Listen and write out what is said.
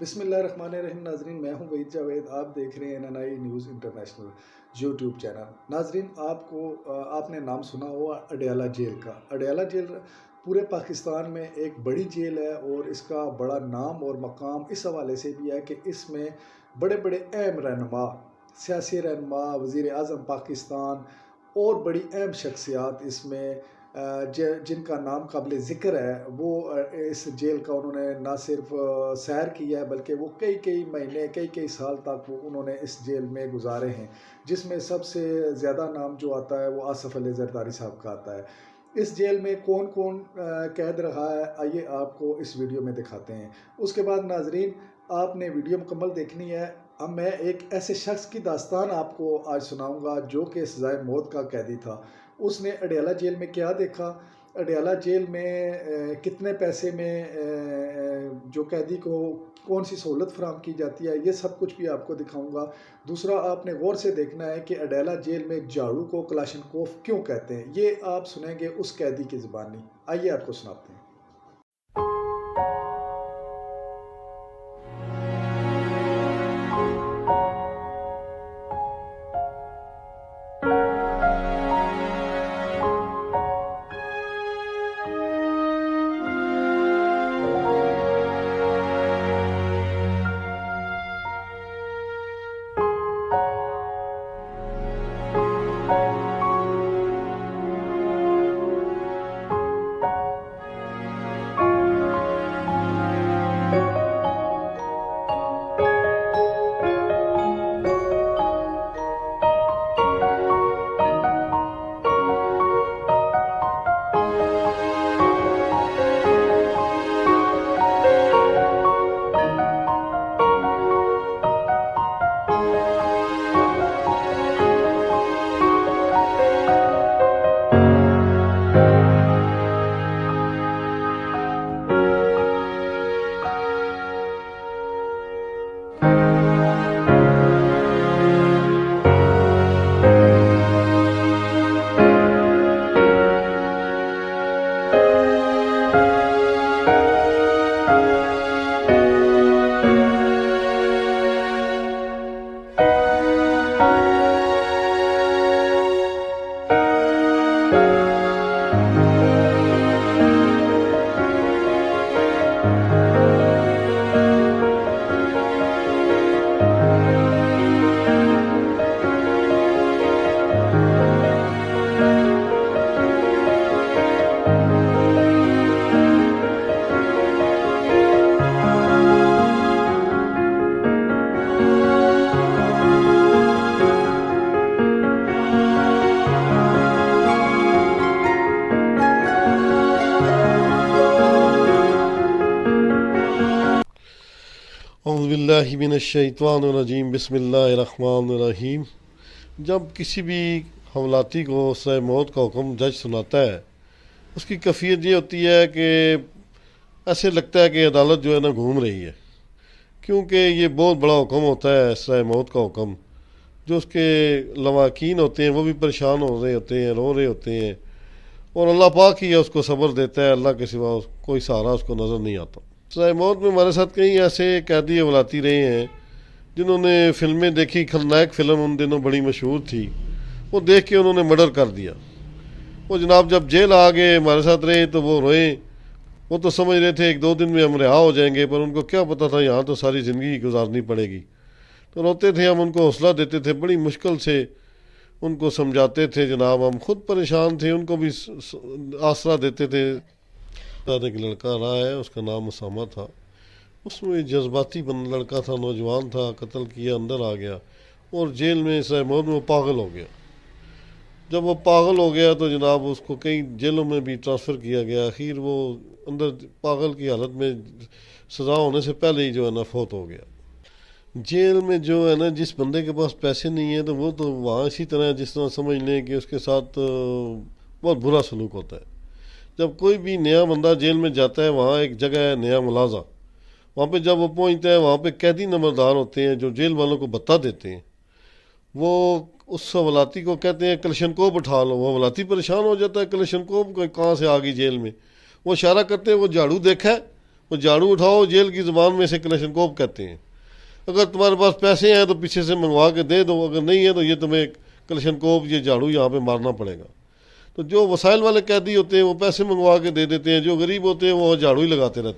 بسم اللہ الرحمن الرحیم. ناظرین، میں ہوں وحید جاوید. آپ دیکھ رہے ہیں NNI news international YouTube channel. ناظرین، آپ نے نام سنا ہوا اڈیالہ جیل کا. اڈیالہ جیل پورے پاکستان میں ایک بڑی جیل ہے اور اس کا بڑا نام اور مقام اس حوالے سے بھی ہے کہ اس میں بڑے بڑے اہم رہنما، سیاسی رہنما، وزیر اعظم پاکستان اور بڑی اہم شخصیات اس میں جن کا نام قابل ذکر ہے، وہ اس جیل کا انہوں نے نہ صرف سیر کیا ہے بلکہ وہ کئی مہینے کئی سال تک وہ انہوں نے اس جیل میں گزارے ہیں، جس میں سب سے زیادہ نام جو آتا ہے وہ آصف علی زرداری صاحب کا آتا ہے. اس جیل میں کون کون قید رہا ہے، آئیے آپ کو اس ویڈیو میں دکھاتے ہیں. اس کے بعد ناظرین، آپ نے ویڈیو مکمل دیکھنی ہے. اب میں ایک ایسے شخص کی داستان آپ کو آج سناؤں گا جو کہ سزائے موت کا قیدی تھا. اس نے اڈیالہ جیل میں کیا دیکھا، اڈیالہ جیل میں کتنے پیسے میں جو قیدی کو کون سی سہولت فراہم کی جاتی ہے، یہ سب کچھ بھی آپ کو دکھاؤں گا. دوسرا، آپ نے غور سے دیکھنا ہے کہ اڈیالہ جیل میں جھاڑو کو کلاشنکوف کیوں کہتے ہیں. یہ آپ سنیں گے اس قیدی کی زبانی. آئیے آپ کو سناتے ہیں. اعوذ باللہ من الشیطان الرجیم. بسم اللہ الرحمن الرحیم. جب کسی بھی حولاتی کو سزائے موت کا حکم جج سناتا ہے، اس کی کیفیت یہ ہوتی ہے کہ ایسے لگتا ہے کہ عدالت جو ہے نا گھوم رہی ہے، کیونکہ یہ بہت بڑا حکم ہوتا ہے سزائے موت کا حکم. جو اس کے لواحقین ہوتے ہیں وہ بھی پریشان ہو رہے ہوتے ہیں، رو رہے ہوتے ہیں، اور اللہ پاک ہی اس کو صبر دیتا ہے. اللہ کے سوا کوئی سہارا اس کو نظر نہیں آتا. سزائے موت میں ہمارے ساتھ کئی ایسے قیدی حولاتی رہے ہیں جنہوں نے فلمیں دیکھی. خلنائک فلم ان دنوں بڑی مشہور تھی، وہ دیکھ کے انہوں نے مرڈر کر دیا. وہ جناب جب جیل آ گئے ہمارے ساتھ رہے تو وہ روئے. وہ تو سمجھ رہے تھے 1-2 دن میں ہم رہا ہو جائیں گے، پر ان کو کیا پتہ تھا یہاں تو ساری زندگی گزارنی پڑے گی. تو روتے تھے، ہم ان کو حوصلہ دیتے تھے، بڑی مشکل سے ان کو سمجھاتے تھے. جناب ہم خود پریشان تھے، ان کو بھی آسرا دیتے تھے. ایک لڑکا رہا ہے، اس کا نام اسامہ تھا. اس میں جذباتی لڑکا تھا، نوجوان تھا، قتل کیا، اندر آ گیا اور جیل میں سزائے موت میں وہ پاگل ہو گیا. جب وہ پاگل ہو گیا تو جناب اس کو کئی جیلوں میں بھی ٹرانسفر کیا گیا. اخیر وہ اندر پاگل کی حالت میں سزا ہونے سے پہلے ہی جو ہے نا فوت ہو گیا. جیل میں جو ہے نا جس بندے کے پاس پیسے نہیں ہیں تو وہ تو وہاں اسی طرح جس طرح سمجھ لیں کہ اس کے ساتھ بہت برا سلوک ہوتا ہے. جب کوئی بھی نیا بندہ جیل میں جاتا ہے، وہاں ایک جگہ ہے نیا ملازہ، وہاں پہ جب وہ پہنچتا ہے وہاں پہ قیدی نمبردار ہوتے ہیں جو جیل والوں کو بتا دیتے ہیں. وہ اس حولاتی کو کہتے ہیں کلاشنکوف اٹھا لو. وہ حولاتی پریشان ہو جاتا ہے، کلاشنکوف کہاں سے آ گئی جیل میں. وہ اشارہ کرتے ہیں، وہ جھاڑو دیکھا ہے، وہ جھاڑو اٹھاؤ جیل کی زبان میں اسے کلاشنکوف کہتے ہیں. اگر تمہارے پاس پیسے ہیں تو پیچھے سے منگوا کے دے دو، اگر نہیں ہے تو یہ تمہیں کلاشنکوف یہ جھاڑو یہاں پہ مارنا پڑے گا. تو جو وسائل والے قیدی ہوتے ہیں وہ پیسے منگوا کے دے دیتے ہیں، جو غریب ہوتے ہیں وہ جھاڑو ہی لگاتے رہتے ہیں.